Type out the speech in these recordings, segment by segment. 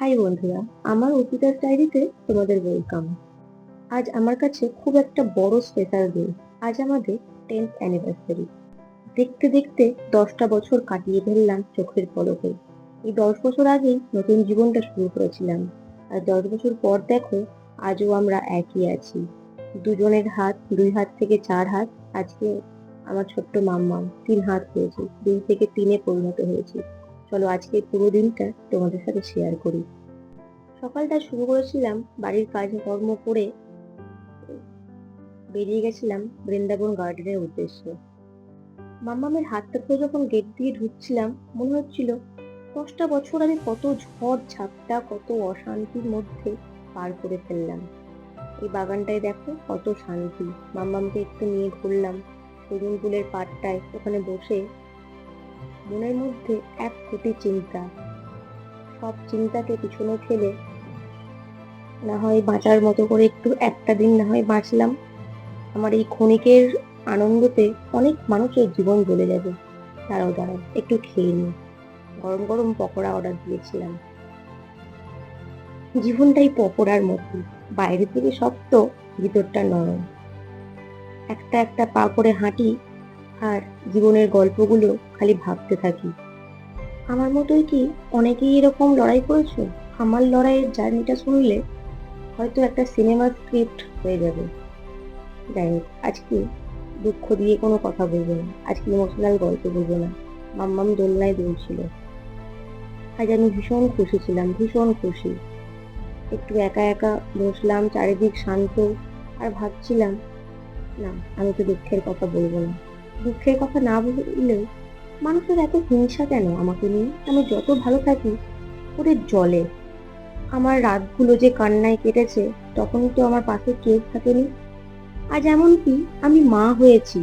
High বন্ধুরা, আমার অর্পিতার ডায়েরিতে তোমাদের ওয়েলকাম। আজ আমার কাছে খুব একটা বড় স্পেশাল দিন। আজ আমাদের 10th অ্যানিভার্সারি। দেখতে দেখতে 10টা বছর কাটিয়ে ফেললাম চোখের পলকে। এই 10 বছর আগেই নতুন জীবনটা শুরু করেছিলাম, আর 10 বছর পর দেখো আজও আমরা একই আছি। দুজনের হাত, 2 হাত থেকে 4 হাত। আজকে আমার ছোট্ট মাম্মাম 3 হাত হয়েছে, 2 থেকে 3-এ পরিণত হয়েছে। চলো আজকে পুরো দিনটা তোমাদের সাথে শেয়ার করি। সকালটা শুরু করেছিলাম বাড়ির কাজকর্ম করে, বেরিয়ে গেছিলাম বৃন্দাবন গার্ডেনের উদ্দেশ্যে। মাম্মামের হাতটা ধরে যখন গেট দিয়ে ঢুকছিলাম, মনে হচ্ছিল 10টা বছর আমি কত ঝড় ঝাপটা, কত অশান্তির মধ্যে পার করে ফেললাম। এই বাগানটায় দেখো কত শান্তি। মাম্মামকে একটু নিয়ে ঘুরলাম সুইমিং পুলের পাড়টায়। ওখানে বসে মনের মধ্যে এক কোটি চিন্তা, সব চিন্তাকে পিছনে ফেলে না হয় বাঁচার মতো করে একটু একটা দিন না হয় বাঁচলাম। আমার এই ক্ষণিকের আনন্দতে অনেক মানুষের জীবন জ্বলে যাবে। দাঁড়াও দাঁড়াও, একটু খেয়ে নি। গরম গরম পকোড়া অর্ডার দিয়েছিলাম। জীবনটাই পকোড়ার মতো, বাইরে থেকে শক্ত, ভিতরটা নরম। একটা একটা পা করে হাঁটি, আর জীবনের গল্পগুলো খালি ভাবতে থাকি। আমার মতোই কি অনেকেই এরকম লড়াই করেছো? আমার লড়াইয়ের জার্নিটা শুনলে হয়তো একটা সিনেমা স্ক্রিপ্ট হয়ে যাবে। যাই হোক, আজকে দুঃখ দিয়ে কোনো কথা বলবো না, আজকে ইমোশনাল গল্প বলবো না। মাম্মাম দোলনায় দুলছিল। আজ আমি ভীষণ খুশি ছিলাম, ভীষণ খুশি। একটু একা একা বসলাম, চারিদিক শান্ত, আর ভাবছিলাম, না, আমি তো দুঃখের কথা বলবো না। দুঃখের কথা না বললেও মানুষের এত হিংসা কেন আমাকে নিয়ে? আমি যত ভালো থাকি ওদের জলে। আমার রাতগুলো যে কান্নায় কেটেছে, তখন তো আমার পাশে কেউ থাকেনি। আজ এমনকি আমি মা হয়েছি,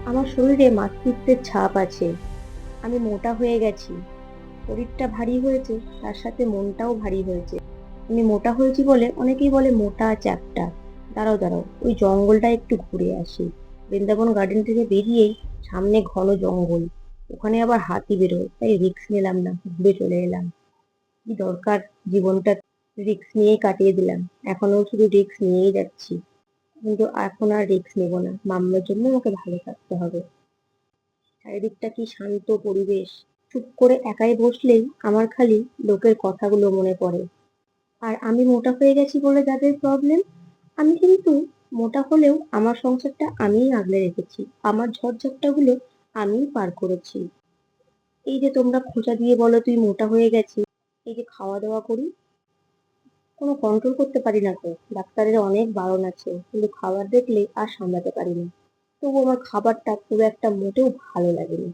আমার শরীরে মাতৃত্বের ছাপ আছে। আমি মোটা হয়ে গেছি, শরীরটা ভারী হয়েছে, তার সাথে মনটাও ভারী হয়েছে। আমি মোটা হয়েছি বলে অনেকেই বলে মোটা চ্যাপ্টা। দাঁড়াও দাঁড়াও, ওই জঙ্গলটা একটু ঘুরে আসি। বৃন্দাবন গার্ডেন থেকে বেরিয়েই সামনে ঘন জঙ্গল, ওখানে আবার হাতি বেরোয়, তাই রিস্ক নিলাম না, ঘুরে চলে এলাম। কি দরকার জীবনটা রিস্ক নিয়েই কাটিয়ে দিলাম। এখনো শুধু রিস্ক নিয়েই যাচ্ছি, কিন্তু এখন আর রিস্ক নেব না। মাম্মার জন্য আমাকে ভালো থাকতে হবে। চারিদিকটা কি শান্ত পরিবেশ। চুপ করে একাই বসলেই আমার খালি লোকের কথাগুলো মনে পড়ে। আর আমি মোটা হয়ে গেছি বলে যাদের প্রবলেম, আমি কিন্তু মোটা হলেও আমার সংসারটা আমিই আগলে রেখেছি। আমার ঝড়ঝাপটাগুলো আমিই পার করেছি। এই যে তোমরা খোঁচা দিয়ে বলো তুই মোটা হয়ে গেছিস, এই যে খাওয়া দাওয়া করি, কোনো কন্ট্রোল করতে পারি না তো। ডাক্তারের অনেক বারণ আছে, কিন্তু খাবার দেখলে আর সামলাতে পারি না। তবু আমার খাবারটা খুব একটা মোটেও ভালো লাগেনি।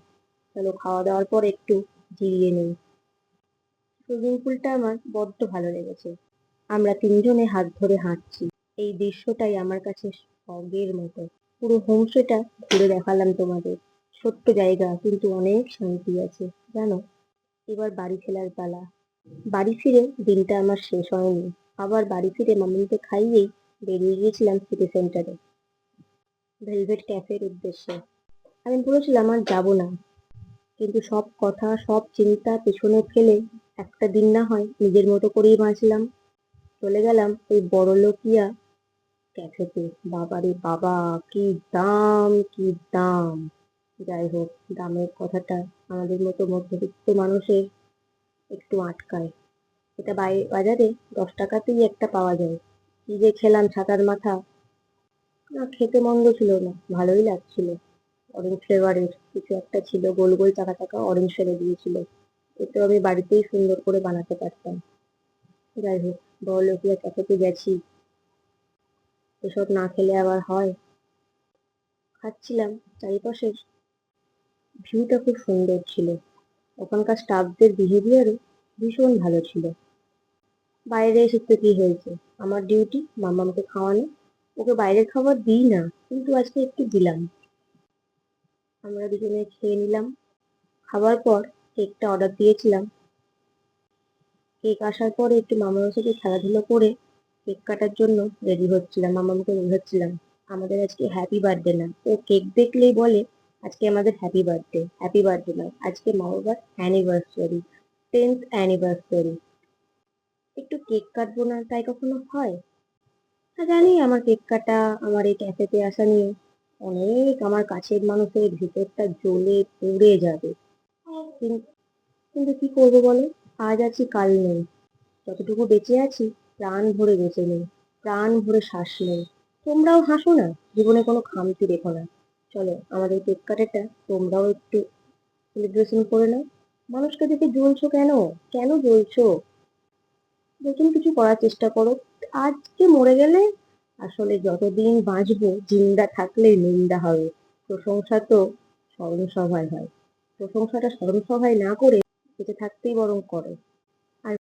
চলো খাওয়া দাওয়ার পর একটু জিরিয়ে নিই। সুইমিং পুলটা আমার বড্ড ভালো লেগেছে। আমরা তিনজনে হাত ধরে হাঁটছি, এই দৃশ্যটাই আমার কাছে স্বর্গের মতো। পুরো হোমস্টেটা ঘুরে দেখালাম তোমাদের। ছোট্ট জায়গা, কিন্তু অনেক শান্তি আছে জানো। এবার বাড়ি ফেরার পালা। বাড়ি ফিরে দিনটা আমার শেষ হয়নি। আবার বাড়ি ফিরে মাম্মিকে খাইয়েই বেরিয়ে গিয়েছিলাম সিটি সেন্টারে, ভেলভেট ক্যাফের উদ্দেশ্যে। আমি বলেছিলাম আর যাবো না, কিন্তু সব কথা, সব চিন্তা পেছনে ফেলে একটা দিন না হয় নিজের মতো করেই বাঁচলাম। চলে গেলাম ওই বড়লোকিয়া ক্যাফেতে। বাবারে বাবা, কি দাম, কি দাম! যাই হোক, দামের কথাটা আমাদের মতো মধ্যবিত্ত মানুষের একটু আটকায়। এটা বাজারে 10 টাকাতেই একটা পাওয়া যায়। কি যে খেলাম ছাতার মাথা! না, খেতে মন্দ ছিল না, ভালোই লাগছিল। অরেঞ্জ ফ্লেভারের কিছু একটা ছিল, গোল গোল চাকা চাকা অরেঞ্জ ফেলে দিয়েছিল। এতো আমি বাড়িতেই সুন্দর করে বানাতে পারতাম। যাই হোক, বড়লোকিয়া ক্যাফেতে গেছি, এসব না খেলে আবার হয়। খাচ্ছিলাম, চারিপাশের ভিউটা খুব সুন্দর ছিল। ওখানকার স্টাফদের বিহেভিয়ারও ভীষণ ভালো ছিল। বাইরে এসে তো কি হয়েছে, আমার ডিউটি মামাকে খাওয়ানো। ওকে বাইরের খাবার দিই না, কিন্তু আজকে একটু দিলাম। আমরা দুজনে খেয়ে নিলাম। খাবার পর কেকটা অর্ডার দিয়েছিলাম। কেক আসার পরে একটু মামার সাথে খেলাধুলো করে কেক কাটার জন্য রেডি হচ্ছিলাম। মামাকে বোঝাচ্ছিলাম আমাদের আজকে হ্যাপি বার্থডে না। ও কেক দেখলেই বলে আজকে আমাদের হ্যাপি বার্থডে। হ্যাপি বার্থডে নয়, আজকে মা বাবার অ্যানিভার্সারি, 10th অ্যানিভার্সারি। একটু কেক কাটবো না, তাই কখনো হয়? জানি আমার কেক কাটা, আমার এই ক্যাফেতে আসা নিয়ে অনেক আমার কাছের মানুষের ভিতরটা জ্বলে পুড়ে যাবে। কিন- কিন্তু কি করবো বলো, আজ আছি কাল নেই। যতটুকু বেঁচে আছি প্রাণ ভরে বেঁচে নেই, প্রাণ ভরে শ্বাস নেই। তোমরাও হাসো না, জীবনে কোনো খামতি রেখো না। চলো আমাদের কেক কাটাটা তোমরাও একটু সেলিব্রেশন করে নাও। মানুষকে দেখে জ্বলছো কেন? কেন জ্বলছো? নতুন কিছু করার চেষ্টা করো। আজকে মরে গেলে আসলে যতদিন বাঁচবো, জিন্দা থাকলে নিন্দা হবে। প্রশংসা তো স্মরণসভায় হয়, প্রশংসাটা স্মরণসভায় না করে বেঁচে থাকতেই বরং করো।